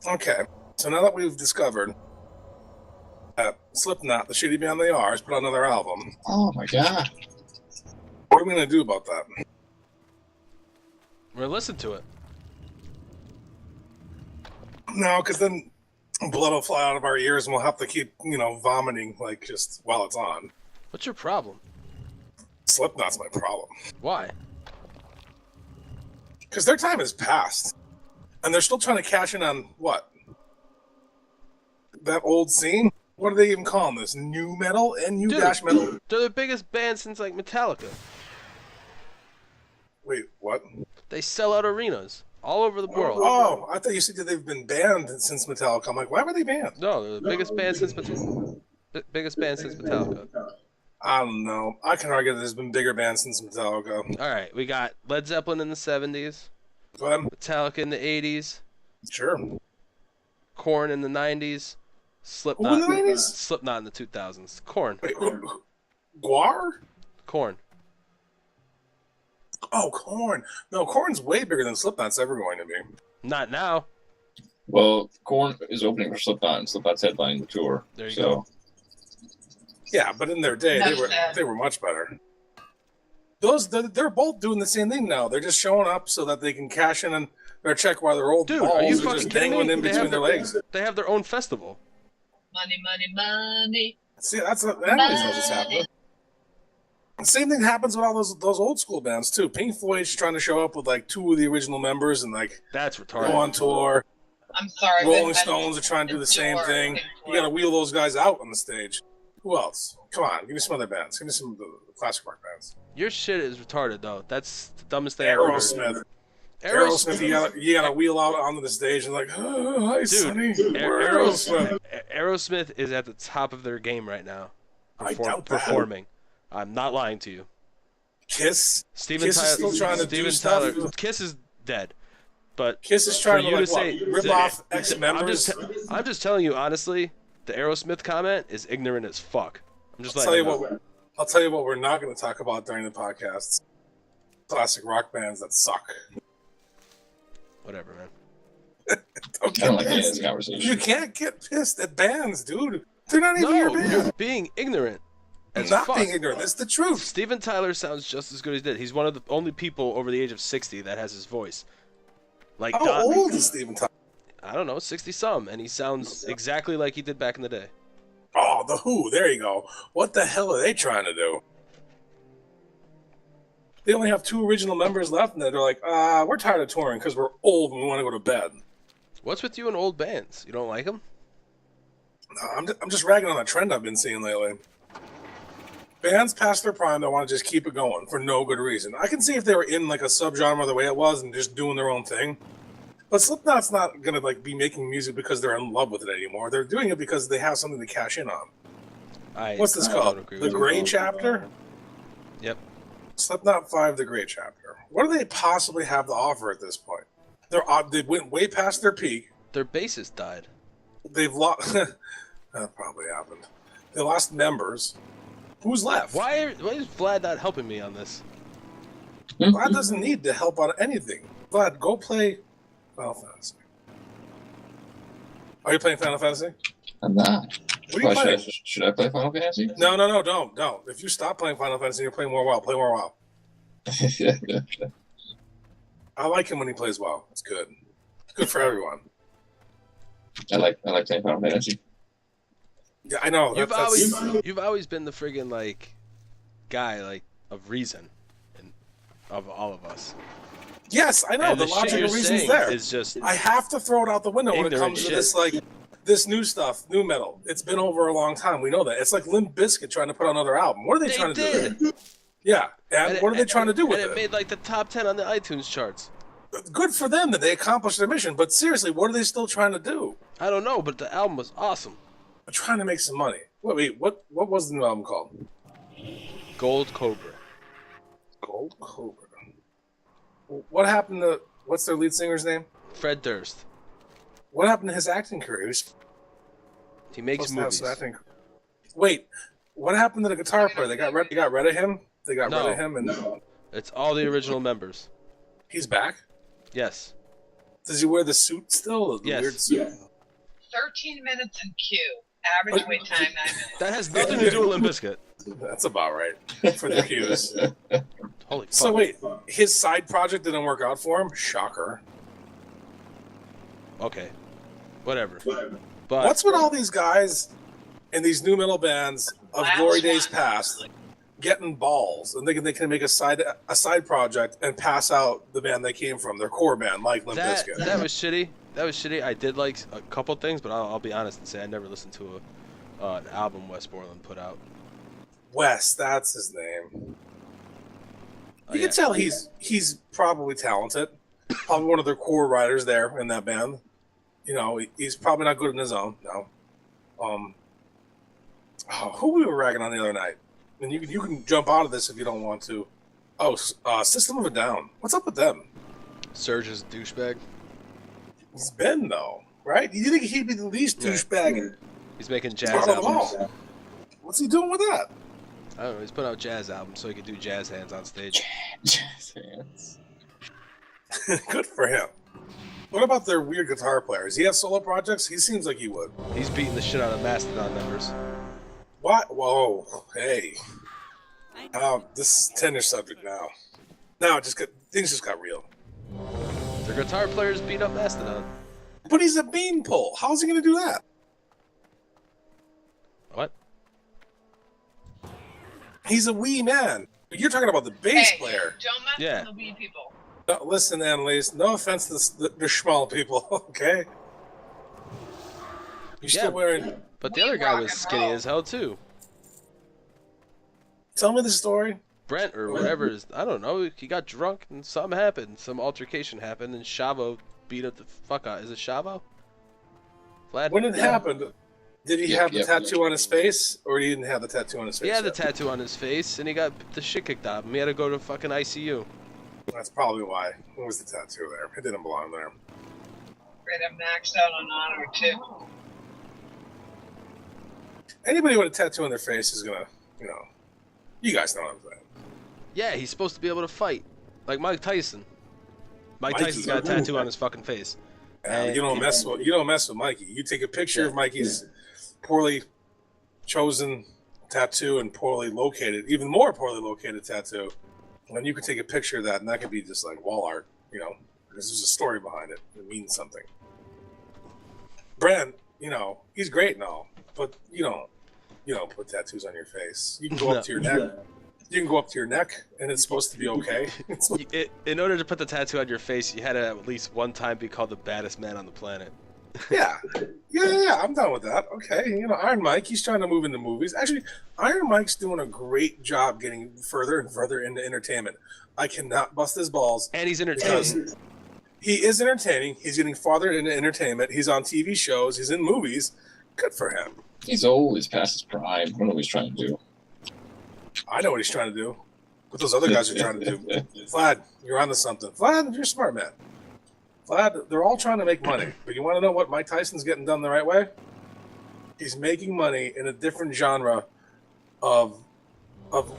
Okay, so now that we've discovered that Slipknot, the shitty band they are, has put out another album, Oh my god. what are we going to do about that? We're gonna listen to it. No, because then blood will fly out of our ears and we'll have to keep, vomiting, like, just while it's on. What's your problem? Slipknot's my problem. Why? Because their time has passed. And they're still trying to cash in on what? That old scene? What are they even calling this? New metal? Dash metal? They're the biggest band since, like, Metallica. Wait, what? They sell out arenas all over the world. Oh, I thought you said that they've been banned since Metallica. I'm like, why were they banned? No, they're the biggest band since Metallica. I don't know. I can argue that there's been bigger bands since Metallica. All right, we got Led Zeppelin in the 70s. Go ahead. Metallica in the 80s. Sure. Korn in the 90s. Who in the 90s? Slipknot in the 2000s. Korn. Wait, Guar? Korn. Oh, Korn. No, Korn's way bigger than Slipknot's ever going to be. Not now. Well, Korn is opening for Slipknot, and Slipknot's headlining the tour. There you go. Yeah, but in their day, they were much better. They're both doing the same thing now. They're just showing up so that they can cash in on their check while their old balls are just dangling in between their legs. They have their own festival. Money, money, money. See, that always knows it's happening. Same thing happens with all those old school bands too. Pink Floyd's trying to show up with like 2 of the original members and like that's retarded. Go on tour. I'm sorry. Rolling Stones are trying to do the same thing. You got to wheel those guys out on the stage. Who else? Come on, give me some other bands. Give me some of the classic rock bands. Your shit is retarded though. That's the dumbest thing I ever heard. Aerosmith, you gotta wheel out onto the stage and like, oh, hi, Sonny. Aerosmith is at the top of their game right now. I doubt that. Performing. I'm not lying to you. Kiss? Kiss is still trying to do stuff. Kiss is dead. But Kiss is trying to rip off ex-members. I'm just telling you, honestly, the Aerosmith comment is ignorant as fuck. I'm just I'll tell you what we're not going to talk about during the podcast. Classic rock bands that suck. Whatever, man. I don't like this conversation. You can't get pissed at bands, dude. They're not even your band. You're being ignorant. I'm not being ignorant. That's the truth. Steven Tyler sounds just as good as he did. He's one of the only people over the age of 60 that has his voice. Like How old is Steven Tyler? I don't know, 60-some, and he sounds exactly like he did back in the day. Oh, The Who. There you go. What the hell are they trying to do? They only have 2 original members left, and they're like, we're tired of touring because we're old and we want to go to bed. What's with you and old bands? You don't like them? No, I'm just ragging on a trend I've been seeing lately. Bands past their prime that want to just keep it going for no good reason. I can see if they were in like a subgenre the way it was and just doing their own thing. But Slipknot's not going to like be making music because they're in love with it anymore. They're doing it because they have something to cash in on. What's this called? The Gray Chapter? Yep. Slipknot 5, The Gray Chapter. What do they possibly have to offer at this point? They went way past their peak. Their bassist died. They've lost... that probably happened. They lost members. Who's left? Why is Vlad not helping me on this? Vlad doesn't need to help on anything. Vlad, go play Final Fantasy. Are you playing Final Fantasy? I'm not. What are you playing? Should I play Final Fantasy? No, don't. If you stop playing Final Fantasy and you're playing more WoW, play more WoW. I like him when he plays WoW. It's good. It's good for everyone. I like playing Final Fantasy. Yeah, I know. You've always been the friggin' like guy like of reason, of all of us. Yes, I know. And the logical reason's there. Is just I have to throw it out the window when it comes to this this new stuff, new metal. It's been over a long time. We know that. It's like Limp Bizkit trying to put out another album. What are they trying to do? Yeah, and what are they trying to do with it? And it made like the top 10 on the iTunes charts. Good for them that they accomplished their mission. But seriously, what are they still trying to do? I don't know, but the album was awesome. They're trying to make some money. Wait, what was the new album called? Gold Cobra. Gold Cobra. What happened to what's their lead singer's name? Fred Durst. What happened to his acting career? He makes movies. Wait, What happened to the guitar player? They got rid of him. They got No. rid of him, and It's all the original members. he's back. Yes. Does he wear the suit still? The Yes. weird suit? 13 minutes in queue. Average wait time 9 minutes. That has nothing to do with Limp Bizkit. That's about right for the cues. Holy fuck. So wait, his side project didn't work out for him? Shocker. Okay. Whatever. But What's with all these guys in these new metal bands of Last glory days one. past getting balls and thinking they can make a side project and pass out the band they came from, their core band, like Limp that Bizkit? was shitty. That was shitty. I did like a couple things, but I'll be honest and say I never listened to an album Westmoreland put out. Wes, that's his name. Oh, You yeah. can tell he's probably talented. Probably one of their core writers there in that band. You know, he's probably not good in his own. No. Who we were ragging on the other night? And you can jump out of this if you don't want to. Oh, System of a Down. What's up with them? Surge is a douchebag. He's been though, right? You think he'd be the least Yeah. douchebag He's making jazz out of them albums. all? What's he doing with that? I don't know. He's putting out jazz albums so he can do jazz hands on stage. Jazz hands. Good for him. What about their weird guitar players? He has solo projects? He seems like he would. He's beating the shit out of Mastodon members. What? Whoa. Hey. This is a tender subject now. Now things just got real. Their guitar players beat up Mastodon. But he's a beanpole. How's he going to do that? What? He's a wee man. You're talking about the bass Hey, player. don't mess Yeah. with the wee people. No, listen, Annalise. No offense to the small people, okay? You're Yeah. still wearing... But the We other guy rock was and skinny roll. as hell too. Tell me the story. Brent or whatever is, I don't know. He got drunk and something happened. Some altercation happened and Shavo beat up the fuck out. Is it Shavo? Vlad? When it happened, did he have the Yep. tattoo on his face, or he didn't have the tattoo on his face? He had the yet? tattoo on his face and he got the shit kicked out of him. He had to go to fucking ICU. That's probably why. It was the tattoo there. It didn't belong there. Right, I'm maxed out on honor too. Anybody with a tattoo on their face is gonna, you guys know what I'm saying. Yeah, he's supposed to be able to fight. Like Mike Tyson. Mike Mikey. Tyson's got a tattoo on his fucking face. And You don't mess with Mikey. You take a picture of Mikey's poorly chosen tattoo and poorly located, even more poorly located tattoo, and you can take a picture of that, and that could be just like wall art, because there's a story behind it. It means something. Brent, he's great and all, but you don't put tattoos on your face. You can go up to your neck. You can go up to your neck, and it's supposed to be okay. It's like, In order to put the tattoo on your face, you had to at least one time be called the baddest man on the planet. yeah, I'm done with that. Okay, Iron Mike, he's trying to move into movies. Actually, Iron Mike's doing a great job getting further and further into entertainment. I cannot bust his balls. And he's Because entertaining. he is entertaining. He's getting farther into entertainment. He's on TV shows. He's in movies. Good for him. He's old. He's past his prime. I don't know what he's trying to do. I know what he's trying to do. What those other guys are trying to do. Vlad, you're onto something. Vlad, you're a smart man. Vlad, they're all trying to make money. But you want to know what Mike Tyson's getting done the right way? He's making money in a different genre of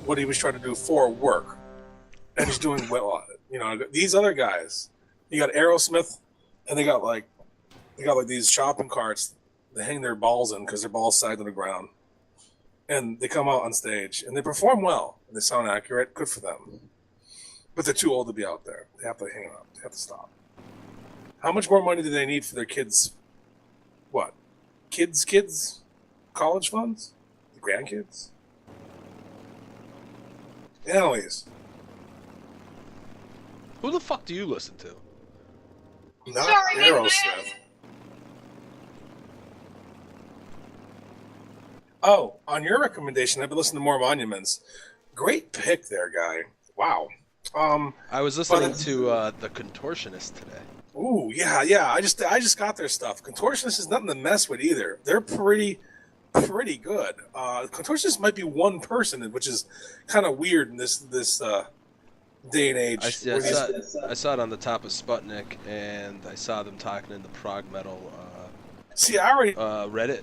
what he was trying to do for work. And he's doing well on it. These other guys, you got Aerosmith, and they got like these shopping carts they hang their balls in because their balls side to the ground. And they come out on stage and they perform well. And they sound accurate. Good for them. But they're too old to be out there. They have to hang up. They have to stop. How much more money do they need for their kids? What? Kids? College funds? The grandkids? Annalise. Who the fuck do you listen to? Not Sorry, man. Aerosmith. Oh, on your recommendation, I've been listening to more Monuments. Great pick there, guy. Wow. I was listening But- to The Contortionist today. Ooh, yeah. I just got their stuff. Contortionist is nothing to mess with either. They're pretty good. Contortionist might be one person, which is kind of weird in this day and age. I saw it on the top of Sputnik, and I saw them talking in the prog metal See, I already Reddit.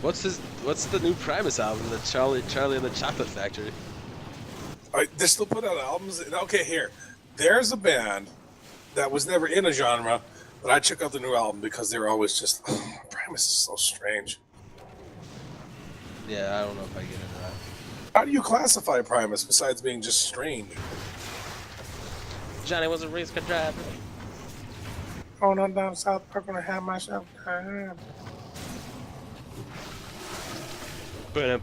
What's the new Primus album? The Charlie and the Chocolate Factory. They still put out albums. Okay, here. There's a band that was never in a genre, but I check out the new album because they're always just Primus is so strange. Yeah, I don't know if I get into that. How do you classify Primus besides being just strange? Johnny was a race car driver. Going on down South Park, gonna have myself time. But